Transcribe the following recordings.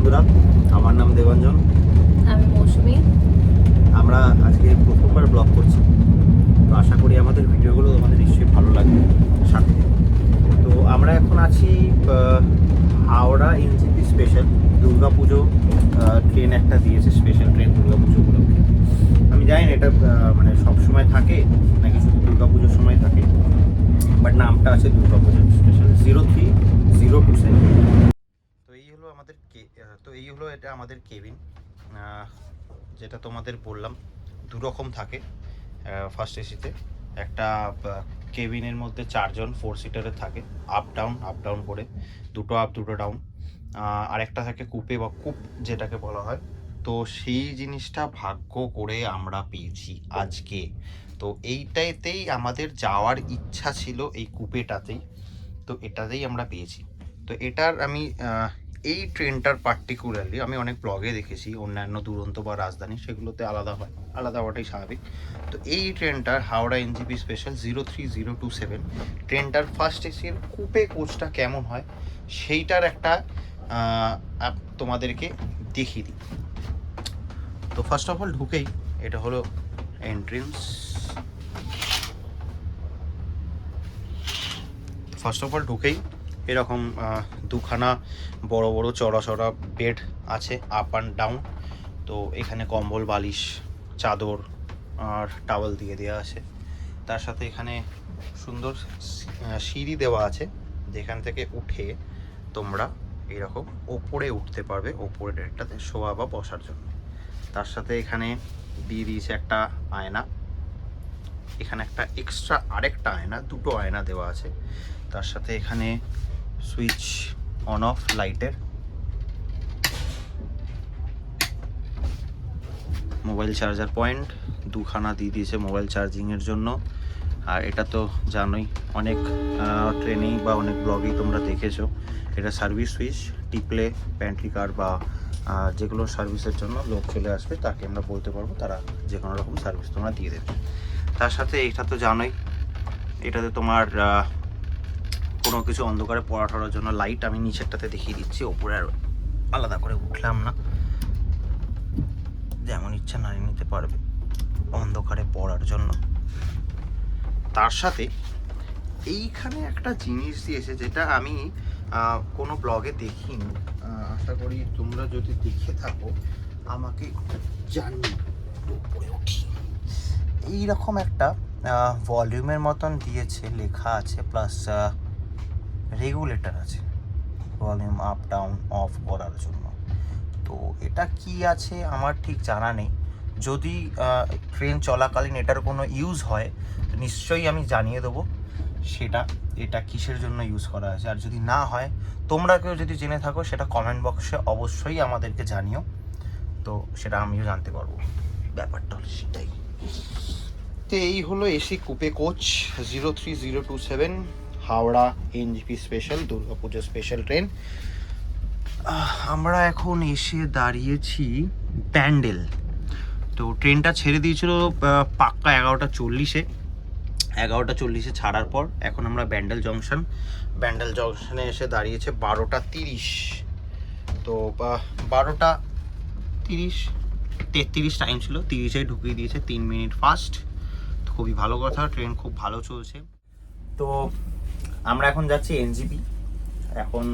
বন্ধুরা, আমার নাম দেবাঞ্জন, আমি মৌসুমী। আমরা আজকে প্রথমবার ব্লগ করছি, তো আশা করি আমাদের ভিডিওগুলো তোমাদের নিশ্চয়ই ভালো লাগবে সাথে। তো আমরা এখন আছি Howrah NJP special Durga Puja train একটা দিয়েছে, স্পেশাল ট্রেন দুর্গাপুজো উপলক্ষে। আমি জানি না এটা মানে সবসময় থাকে নাকি শুধু দুর্গাপুজোর সময় থাকে, বাট নামটা আছে দুর্গাপুজো স্পেশাল 03027। এই হলো এটা আমাদের কেবিন, যেটা তোমাদের বললাম দুরকম থাকে। ফার্স্ট এসিতে একটা কেবিনের মধ্যে 4 জন 4 সিটারে থাকে, আপ ডাউন করে, দুটো আপ দুটো ডাউন। আরেকটা থাকে কুপে বা কুপ যেটাকে বলা হয়। তো সেই জিনিসটা ভাগ্য করে আমরা পেয়েছি আজকে। তো এইটাতেই আমাদের যাওয়ার ইচ্ছা ছিল, এই কুপেটাতেই। তো এটাতেই আমরা পেয়েছি। তো এটার আমি এই ট্রেনটার পার্টিকুলারলি আমি অনেক ব্লগে দেখেছি, অন্যান্য দুরন্ত বা রাজধানী সেগুলোতে আলাদা হয়, আলাদা হওয়াটাই স্বাভাবিক। তো এই ট্রেনটার হাওড়া এনজেপি স্পেশাল 03027 ট্রেনটার ফার্স্ট এসির কুপে কোচটা কেমন হয় সেইটার একটা তোমাদেরকে দেখিয়ে দিই। তো ফার্স্ট অফ অল ঢুকেই এটা হলো এন্ট্রেন্স। এরকম দুখানা বড় বড় চড়া বেড আছে, আপ অ্যান্ড ডাউন। তো এখানে কম্বল, বালিশ, চাদর আর টাওয়েল দিয়ে দেওয়া আছে। তার সাথে এখানে সুন্দর সিঁড়ি দেওয়া আছে, যেখান থেকে উঠে তোমরা এইরকম ওপরে উঠতে পারবে, ওপরের একটাতে শোয়া বা বসার জন্য। তার সাথে এখানে দিয়ে দিয়েছে একটা আয়না, এখানে একটা এক্সট্রা আরেকটা আয়না, দুটো আয়না দেওয়া আছে। তার সাথে এখানে সুইচ অন অফ লাইটের, মোবাইল চার্জার পয়েন্ট দুখানা দিয়ে দিয়েছে মোবাইল চার্জিংয়ের জন্য। আর এটা তো জানোই, অনেক ট্রেনেই বা অনেক ব্লগেই তোমরা দেখেছো, এটা সার্ভিস সুইচ। টিপলে প্যান্ট্রি কার বা যেগুলো সার্ভিসের জন্য লোক চলে আসবে, তাকে আমরা বলতে পারবো, তারা যে কোনো রকম সার্ভিস তোমরা দিয়ে দেবে। তার সাথে এটা তো জানোই, এটাতে তোমার কোনো কিছু অন্ধকারে পড়ার জন্য লাইট। আমি নিচেরটাতে দেখিয়ে দিচ্ছি, ওপরে আর আলাদা করে উঠলাম না, যেমন ইচ্ছা নাড়িয়ে নিতে পারবে অন্ধকারে পড়ার জন্য। তার সাথে এইখানে একটা জিনিস দিয়েছে, যেটা আমি কোনো ব্লগে দেখিনি, আশা করি তোমরা যদি দেখে থাকো আমাকে জানিও। উপরে উঠি, এইরকম একটা ভলিউমের মতন দিয়েছে, লেখা আছে, প্লাস রেগুলেটর আছে ভলিউম আপ ডাউন অফ করার জন্য। তো এটা কি আছে আমার ঠিক জানা নেই। যদি ট্রেন চলাকালীন এটার কোনো ইউজ হয় নিশ্চয়ই আমি জানিয়ে দেবো সেটা, এটা কিসের জন্য ইউজ করা আছে। আর যদি না হয়, তোমরা কেউ যদি জেনে থাকো সেটা কমেন্ট বক্সে অবশ্যই আমাদেরকে জানিও, তো সেটা আমিও জানতে পারবো। ব্যাপারটা হলো সেটাই। তো এই হলো AC coupe coach 03027 Howrah NJP special Durga Puja special train. আমরা এখন এসে দাঁড়িয়েছি ব্যান্ডেল। তো ট্রেনটা ছেড়ে দিয়েছিল পাক্কা 11:40-এ ছাড়ার পর। এখন আমরা ব্যান্ডেল জংশনে এসে দাঁড়িয়েছে 12:30। তো 12:33 টাইম ছিল, 30-এই ঢুকিয়ে দিয়েছে, 3 মিনিট ফাস্ট। খুবই ভালো কথা, ট্রেন খুব ভালো চলছে। তো আমরা এখন যাচ্ছি এনজেপি। এখন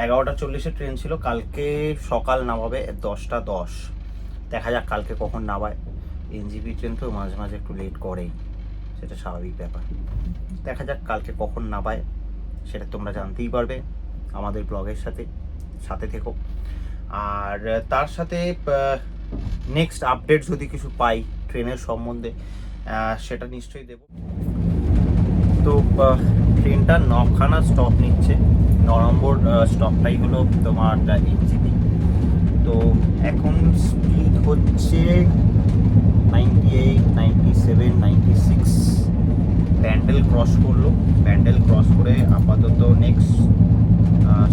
11:40-এ ট্রেন ছিল, কালকে সকাল নামাবে 10:10। দেখা যাক কালকে কখন নামায়। এনজেপি ট্রেন তো মাঝে মাঝে একটু লেট করেই, সেটা স্বাভাবিক ব্যাপার। দেখা যাক কালকে কখন নামায়, সেটা তোমরা জানতেই পারবে আমাদের ব্লগের সাথে থেকো। আর তার সাথে নেক্সট আপডেট যদি কিছু পাই ট্রেনের সম্বন্ধে সেটা নিশ্চয়ই দেব। তো ট্রেনটা 9খানা স্টপ নিচ্ছে, 9 নম্বর স্টপটাই হলো তোমার এনজেপি। তো এখন স্পিড হচ্ছে 98, 97, 96। ব্যান্ডেল ক্রস করলো, ব্যান্ডেল ক্রস করে আপাতত নেক্সট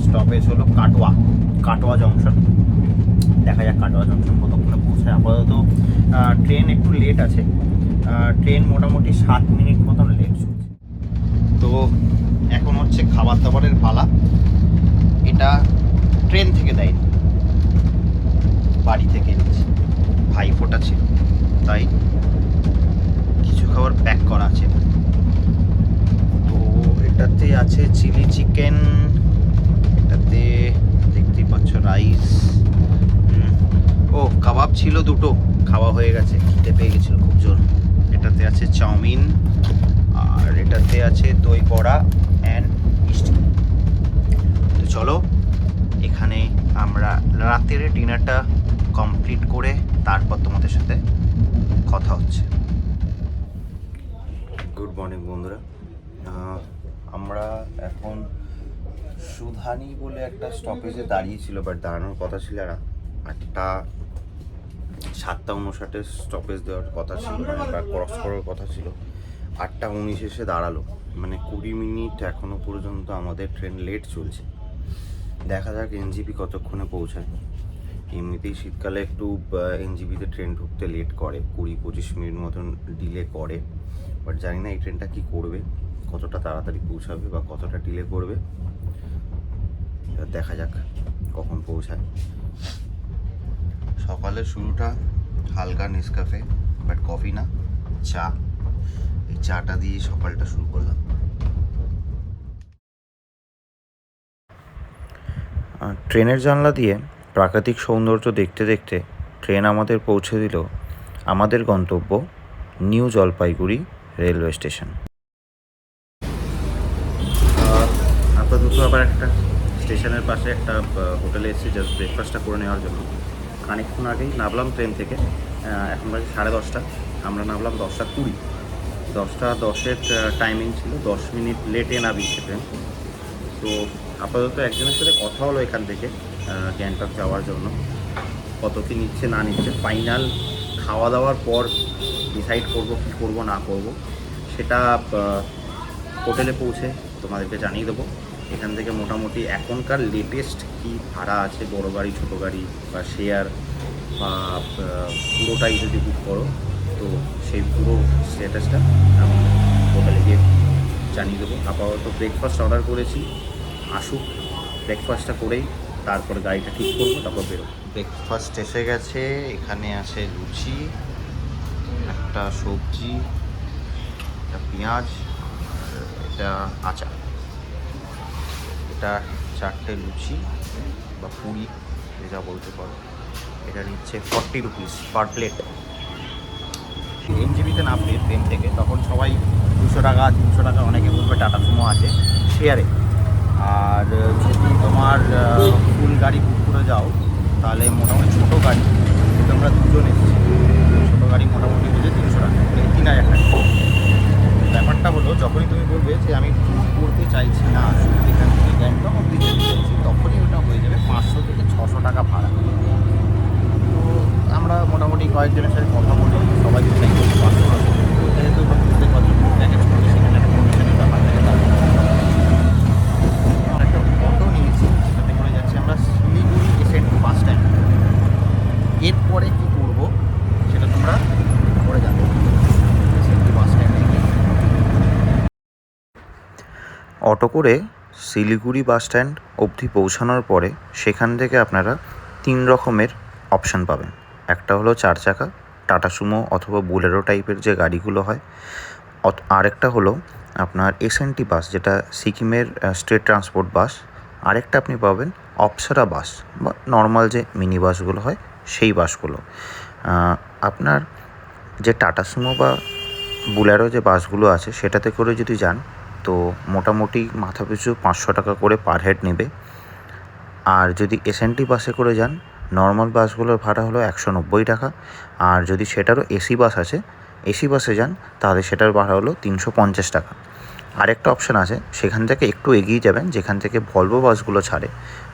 স্টপেজ হলো কাটোয়া জংশন। দেখা যাক কাটোয়া জংশন কতক্ষণে পৌঁছায়। আপাতত ট্রেন একটু লেট আছে, ট্রেন মোটামুটি 7 মিনিট মতন লেট চলছে। তো এখন হচ্ছে খাবার দাবারের পালা। এটা ট্রেন থেকে দেয়নি, বাড়ি থেকে এনেছি, ভাইফোঁটা ছিল তাই কিছু খাবার প্যাক করা আছে। তো এটাতে আছে চিলি চিকেন, এটাতে দেখতেই পাচ্ছ রাইস, ও কাবাব ছিল দুটো, খাওয়া হয়ে গেছে, খিদে পেয়ে গেছিল খুব জোর। এটাতে আছে চাউমিন, আর এটাতে আছে দই বড়া অ্যান্ড মিষ্টি। তো চলো এখানে আমরা রাতের ডিনারটা কমপ্লিট করে তারপর তোমাদের সাথে কথা হচ্ছে। গুড মর্নিং বন্ধুরা, আমরা এখন সুধানি বলে একটা স্টপেজে দাঁড়িয়েছিল, বাট দাঁড়ানোর কথা ছিল আর 7:59 স্টপেজ দেওয়ার কথা ছিল, বা ক্রস করার কথা ছিল। 8:19 এসে দাঁড়ালো, মানে 20 মিনিট এখনো পর্যন্ত আমাদের ট্রেন লেট চলছে। দেখা যাক এনজিপি কতক্ষণে পৌঁছায়। এমনিতেই শীতকালে একটু এনজিপিতে ট্রেন ঢুকতে লেট করে, 20-25 মিনিট মতন ডিলে করে, বাট জানি না এই ট্রেনটা কী করবে, কতটা তাড়াতাড়ি পৌঁছাবে বা কতটা ডিলে করবে। এবার দেখা যাক কখন পৌঁছায়। সকালের শুরুটা হালকা নেসকাফে, বাট কফি না, চা। এই চাটা দিয়ে সকালটা শুরু করলাম। ট্রেনের জানলা দিয়ে প্রাকৃতিক সৌন্দর্য দেখতে দেখতে ট্রেন আমাদের পৌঁছে দিল আমাদের গন্তব্য নিউ জলপাইগুড়ি রেলওয়ে স্টেশন। আপাতত আবার একটা স্টেশনের পাশে একটা হোটেলে এসেছি জাস্ট ব্রেকফাস্টটা করে নেওয়ার জন্য। খানিকক্ষণ আগেই নামলাম ট্রেন থেকে, এখন বাজে 10:30। আমরা নামলাম 10:20। 10:10-এর টাইমিং ছিল, 10 মিনিট লেটে নামিয়েছে ট্রেন। তো আপাতত একজনের সাথে কথা হলো এখান থেকে গ্যাংটক যাওয়ার জন্য, কত কী নিচ্ছে না নিচ্ছে। ফাইনাল খাওয়া দাওয়ার পর ডিসাইড করব কী করবো না করব, সেটা হোটেলে পৌঁছে তোমাদেরকে জানিয়ে দেবো। এখান থেকে মোটামুটি এখনকার লেটেস্ট কী ভাড়া আছে, বড় গাড়ি, ছোটো গাড়ি বা শেয়ার বা পুরোটাই যদি বুক করো, তো সেই পুরো স্ট্যাটাসটা আমি হোটেলে গিয়ে জানিয়ে দেবো। আপাতত ব্রেকফাস্ট অর্ডার করেছি, আসুক, ব্রেকফাস্টটা করেই তারপর গাড়িটা ঠিক করবো, তারপর বেরোবো। ব্রেকফাস্ট এসে গেছে, এখানে আছে লুচি, একটা সবজি, একটা পেঁয়াজ, এটা আচার। এটা 4টে লুচি বা পুরি যেটা বলতে পারো, এটা নিচ্ছে 40 রুপিস পার প্লেট। এনজিপিতে নামবে ট্রেন থেকে তখন সবাই 200 টাকা 300 টাকা, অনেকে বলবে টাটা সুমো আছে শেয়ারে। আর যদি তোমার ফুল গাড়ি বুক করে যাও তাহলে মোটামুটি ছোটো গাড়ি, যেহেতু আমরা দুজন এসেছি, ছোটো গাড়ি মোটামুটি হচ্ছে 300 টাকা, 3000 টাকা। ব্যাপারটা হলো যখনই তুমি বলবে যে আমি ট্যুর করতে চাইছি না, শুধু এখান থেকে গ্যাংটক অবধি যেতে চাইছি, তখনই ওটা হয়ে যাবে 500 থেকে 600 টাকা ভাড়া। তো আমরা মোটামুটি কয়েকজনের সাথে কথা বলে সবাই ডিসাইড করতে পারবো না, যেহেতু বুঝতে পারছি প্যাকেজ করতে, সেখানে একটা কমিশনের ব্যাপার থেকে একটা অটো নিয়েছি, সেটাতে করে যাচ্ছি আমরা শিলিগুড়ি এসএনটি বাস স্ট্যান্ড। এরপরে কী করবো সেটা তোমরা পরে জানতে পারবে। এসএনটি বাস স্ট্যান্ডে অটো করে শিলিগুড়ি বাস স্ট্যান্ড অবধি পৌঁছানোর পরে সেখান থেকে আপনারা 3 রকমের অপশান পাবেন। একটা হলো 4 চাকা, টাটা সুমো অথবা বোলেরো টাইপের যে গাড়িগুলো হয়। আরেকটা হলো আপনার এসএনটি বাস, যেটা সিকিমের স্টেট ট্রান্সপোর্ট বাস। আরেকটা আপনি পাবেন অপসারা বাস বা নর্মাল যে মিনি বাসগুলো হয় সেই বাসগুলো। আপনার যে টাটা সুমো বা বোলেরো যে বাসগুলো আছে সেটাতে করে যদি যান তো মোটামুটি মাথাপিছু 500 টাকা করে পার হেড নেবে। আর যদি এসএনটি বাসে করে যান, নর্মাল বাসগুলোর ভাড়া হলো 190 টাকা। আর যদি সেটারও এসি বাস আছে, এসি বাসে যান তাহলে সেটার ভাড়া হলো 350 টাকা। আরেকটা অপশান আছে, সেখান থেকে একটু এগিয়ে যাবেন, যেখান থেকে ভলভো বাসগুলো ছাড়ে,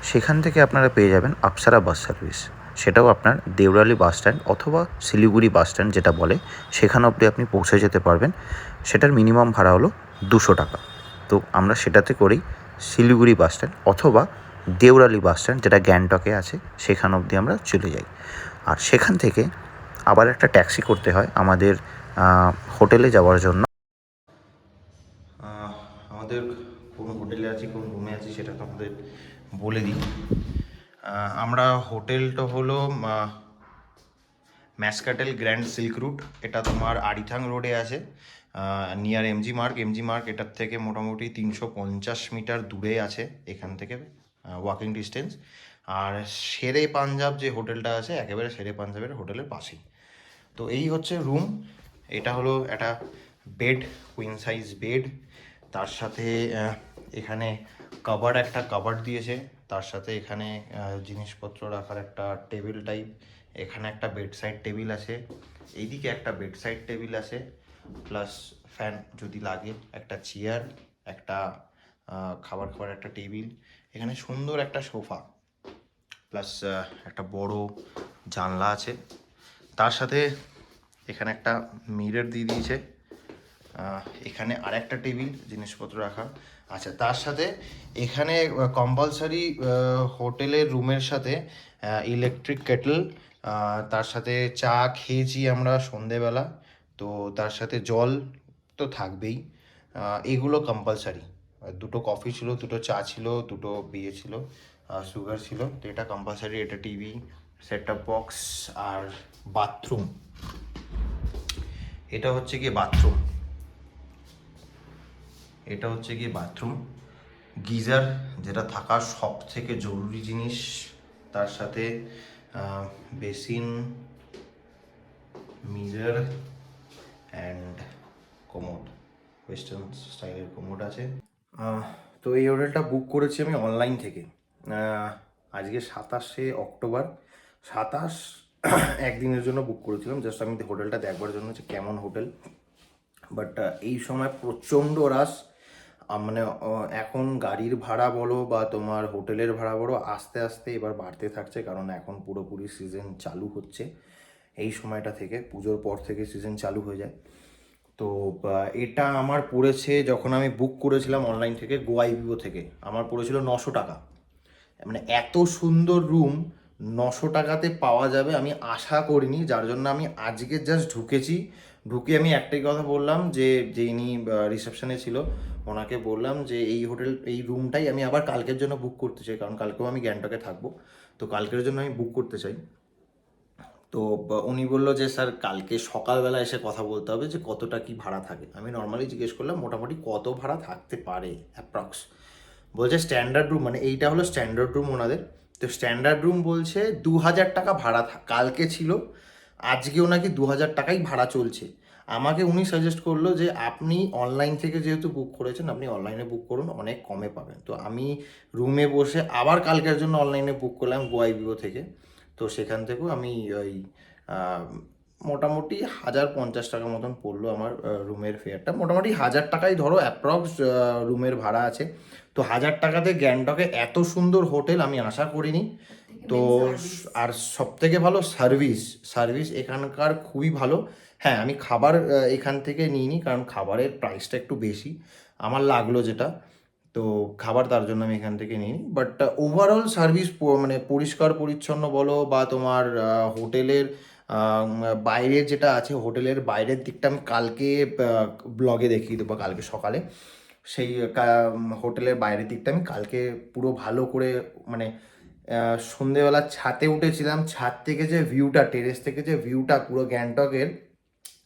সেখান থেকে আপনারা পেয়ে যাবেন আপসারা বাস সার্ভিস। সেটাও আপনার দেওরালি বাস স্ট্যান্ড অথবা শিলিগুড়ি বাস স্ট্যান্ড যেটা বলে, সেখানে অবধি আপনি পৌঁছে যেতে পারবেন। সেটার মিনিমাম ভাড়া হলো 200 টাকা। তো আমরা সেটাতে করেই শিলিগুড়ি বাস স্ট্যান্ড অথবা দেওরালি বাস স্ট্যান্ড যেটা গ্যাংটকে আছে সেখান অবধি আমরা চলে যাই। আর সেখান থেকে আবার একটা ট্যাক্সি করতে হয় আমাদের হোটেলে যাওয়ার জন্য। আমাদের কোন হোটেলে আছি, কোন রুমে আছি সেটা তো আমাদের বলে দিই। আমরা হোটেলটা হলো ম্যাসকাটেল গ্র্যান্ড সিল্ক রুট। এটা তোমার আরিথাং রোডে আছে, নিয়ার এমজি মার্ক। এটার থেকে মোটামুটি 350 মিটার দূরে আছে এখান থেকে, ওয়াকিং ডিস্টেন্স। আর শেরে পাঞ্জাব যে হোটেলটা আছে একেবারে শেরে পাঞ্জাবের হোটেলের পাশেই। তো এই হচ্ছে রুম। এটা হলো একটা বেড, কুইন সাইজ বেড। তার সাথে এখানে একটা কাভার্ড দিয়েছে। তার সাথে এখানে জিনিসপত্র রাখার একটা টেবিল টাইপ। এখানে একটা বেড সাইড টেবিল আছে, এইদিকে একটা বেড সাইড টেবিল আছে, প্লাস ফ্যান যদি লাগে, একটা চেয়ার, একটা খাবার একটা টেবিল, এখানে সুন্দর একটা সোফা, প্লাস একটা বড় জানলা আছে। তার সাথে এখানে একটা মিরর দিয়ে দিয়েছে। এখানে আর একটা টেবিল জিনিসপত্র রাখা। আচ্ছা, তার সাথে এখানে কম্পালসারি হোটেলের রুমের সাথে ইলেকট্রিক কেটল, তার সাথে চা খেয়েছি আমরা সন্ধেবেলা, তো তার সাথে জল তো থাকবেই, এগুলো কম্পালসারি। 2টো কফি ছিল, 2টো চা ছিল, 2টো বিয়ে ছিল, সুগার ছিল, তো এটা কম্পালসারি। এটা টিভি, সেট টপ বক্স আর বাথরুম। এটা হচ্ছে গিয়ে বাথরুম, গিজার যেটা থাকা সব থেকে জরুরি জিনিস। তার সাথে basin, mirror and commode, western স্টাইলের কোমোড আছে। তো এই হোটেলটা বুক করেছি আমি অনলাইন থেকে। আজকে 27শে অক্টোবর, 27 একদিনের জন্য বুক করেছিলাম, জাস্ট আমি হোটেলটা দেখবার জন্য যে কেমন হোটেল। বাট এই সময় প্রচণ্ড রাশ, মানে এখন গাড়ির ভাড়া বলো বা তোমার হোটেলের ভাড়া বলো আস্তে আস্তে এবার বাড়তে থাকছে, কারণ এখন পুরোপুরি সিজন চালু হচ্ছে। এই সময়টা থেকে, পুজোর পর থেকে সিজন চালু হয়ে যায়। তো এটা আমার পড়েছে, যখন আমি বুক করেছিলাম অনলাইন থেকে গোয়াইবিও থেকে, আমার পড়েছিল 900 টাকা। মানে এত সুন্দর রুম 900 টাকাতে পাওয়া যাবে আমি আশা করিনি, যার জন্য আমি আজকে জাস্ট ঢুকে আমি একটাই কথা বললাম, যে ইনি রিসেপশনে ছিল ওনাকে বললাম যে এই রুমটাই আমি আবার কালকের জন্য বুক করতে চাই, কারণ কালকেও আমি গ্যাংটকে থাকবো, তো কালকের জন্য আমি বুক করতে চাই। তো উনি বললো যে স্যার কালকে সকালবেলা এসে কথা বলতে হবে যে কতটা কি ভাড়া থাকে। আমি নর্মালি জিজ্ঞেস করলাম মোটামুটি কত ভাড়া থাকতে পারে অ্যাপ্রক্স। বলছে স্ট্যান্ডার্ড রুম, মানে এইটা হলো স্ট্যান্ডার্ড রুম ওনাদের। তো স্ট্যান্ডার্ড রুম বলছে 2000 টাকা ভাড়া কালকে ছিল, আজকেও নাকি 2000 টাকাই ভাড়া চলছে। আমাকে উনি সাজেস্ট করলো যে আপনি অনলাইন থেকে যেহেতু বুক করেছেন, আপনি অনলাইনে বুক করুন, অনেক কমে পাবেন। তো আমি রুমে বসে আবার কালকের জন্য অনলাইনে বুক করলাম গোয়াইবিও থেকে। তো সেখান থেকেও আমি ওই মোটামুটি 1050 টাকা মতন পড়লো আমার রুমের ফেয়ারটা। মোটামুটি 1000 টাকাই ধরো অ্যাপ্রক্স রুমের ভাড়া আছে। তো 1000 টাকাতে গ্যাংটকে এত সুন্দর হোটেল আমি আশা করিনি। তো আর সব থেকে ভালো সার্ভিস এখানকার খুবই ভালো। হ্যাঁ, আমি খাবার এখান থেকে নিইনি, কারণ খাবারের প্রাইসটা একটু বেশি আমার লাগলো যেটা, তো খাবার তার জন্য আমি এখান থেকে নিইনি। বাট ওভারঅল সার্ভিস, মানে পরিষ্কার পরিচ্ছন্ন বলো বা তোমার হোটেলের বাইরে যেটা আছে, হোটেলের বাইরের দিকটা আমি কালকে ব্লগে দেখিয়ে দেবো, কালকে সকালে সেই হোটেলের বাইরের দিকটা আমি কালকে পুরো ভালো করে, মানে সন্ধেবেলা ছাদে উঠেছিলাম, ছাদ থেকে যে ভিউটা, টেরেস থেকে যে ভিউটা পুরো গ্যাংটকের,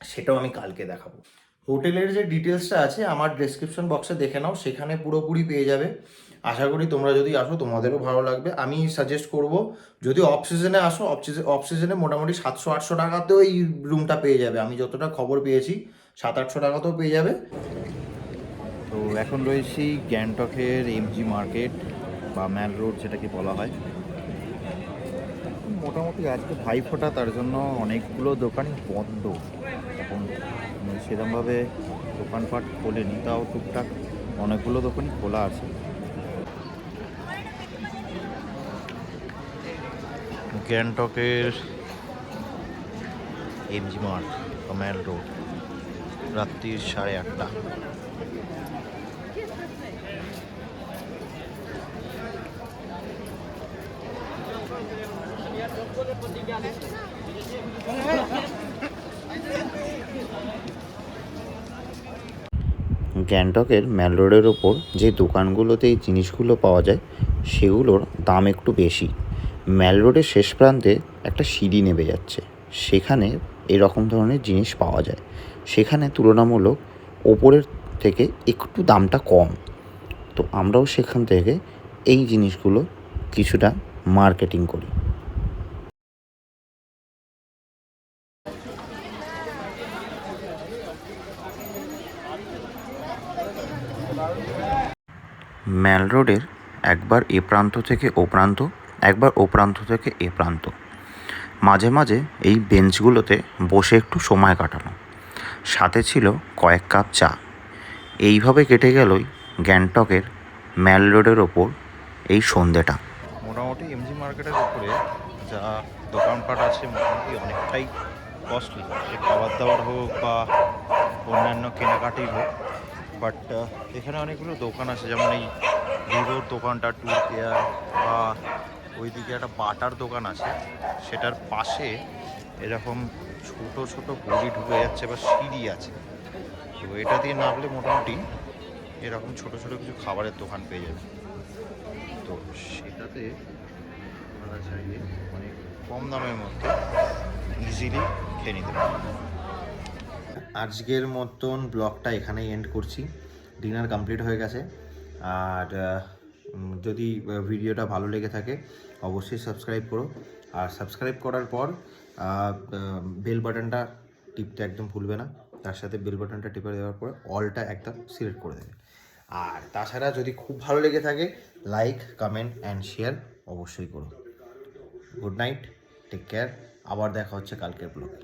সেটাও আমি কালকে দেখাবো। হোটেলের যে ডিটেলসটা আছে আমার ডেসক্রিপশন বক্সে দেখে নাও, সেখানে পুরোপুরি পেয়ে যাবে। আশা করি তোমরা যদি আসো তোমাদেরও ভালো লাগবে। আমি সাজেস্ট করব যদি অফ সিজনে আসো, অফ সিজনে মোটামুটি 700-800 টাকাতেও এই রুমটা পেয়ে যাবে। আমি যতটা খবর পেয়েছি 700-800 টাকাতেও পেয়ে যাবে। তো এখন রয়েছি গ্যাংটকের এমজি মার্কেট বা ম্যাল রোড যেটাকে বলা হয়। মোটামুটি আজকে ভাইফোঁটা, তার জন্য অনেকগুলো দোকানই বন্ধ এখন, সেরকমভাবে দোকানপাট খোলেনি, তাও টুকটাক অনেকগুলো দোকানই খোলা আছে। গ্যাংটকের এমজি মার্ট বা ম্যাল রোড, রাত্রি 8:30। গ্যাংটকের ম্যাল রোডের ওপর যে দোকানগুলোতে এই জিনিসগুলো পাওয়া যায় সেগুলোর দাম একটু বেশি। ম্যাল রোডের শেষ প্রান্তে একটা সিঁড়ি নেমে যাচ্ছে, সেখানে এরকম ধরনের জিনিস পাওয়া যায়। সেখানে তুলনামূলক ওপরের থেকে একটু দামটা কম। তো আমরাও সেখান থেকে এই জিনিসগুলো কিছুটা মার্কেটিং করি। ম্যাল রোডের একবার এ প্রান্ত থেকে ও প্রান্ত, একবার ও প্রান্ত থেকে এ প্রান্ত, মাঝে মাঝে এই বেঞ্চগুলোতে বসে একটু সময় কাটানো, সাথে ছিল কয়েক কাপ চা। এইভাবে কেটে গেলই গ্যাংটকের ম্যাল রোডের ওপর এই সন্ধ্যেটা। মোটামুটি এমজি মার্কেটের উপরে যা দোকানপাট আছে মোটামুটি অনেকটাই কস্টলি, সে খাবার দাবার হোক বা অন্যান্য কেনাকাটি হোক। বাট এখানে অনেকগুলো দোকান আছে, যেমন এই ভিভোর দোকানটা, ট্যুর কেয়ার, বা ওইদিকে একটা বাটার দোকান আছে, সেটার পাশে এরকম ছোট ছোট গলি ঢুকে যাচ্ছে বা সিঁড়ি আছে। তো এটা দিয়ে নামলে মোটামুটি এরকম ছোট ছোট কিছু খাবারের দোকান পেয়ে যাবে। তো সেটাতে আপনারা চাইলে অনেক কম দামের মধ্যে ইজিলি খেয়ে নিতে পারেন। আজকের মতন ব্লগটা এখানেই এন্ড করছি। ডিনার কমপ্লিট হয়ে গেছে। আর যদি ভিডিওটা ভালো লেগে থাকে অবশ্যই সাবস্ক্রাইব করো। আর সাবস্ক্রাইব করার পর বেল বাটনটা টিপতে একদম ভুলবে না। তার সাথে বেল বাটনটা টিপে দেওয়ার পর অলটা একদম সিলেক্ট করে দেবে। আর তাছাড়া যদি খুব ভালো লেগে থাকে লাইক, কমেন্ট অ্যান্ড শেয়ার অবশ্যই করো। Good night, take care. আবার দেখা হচ্ছে কালকের ব্লগে।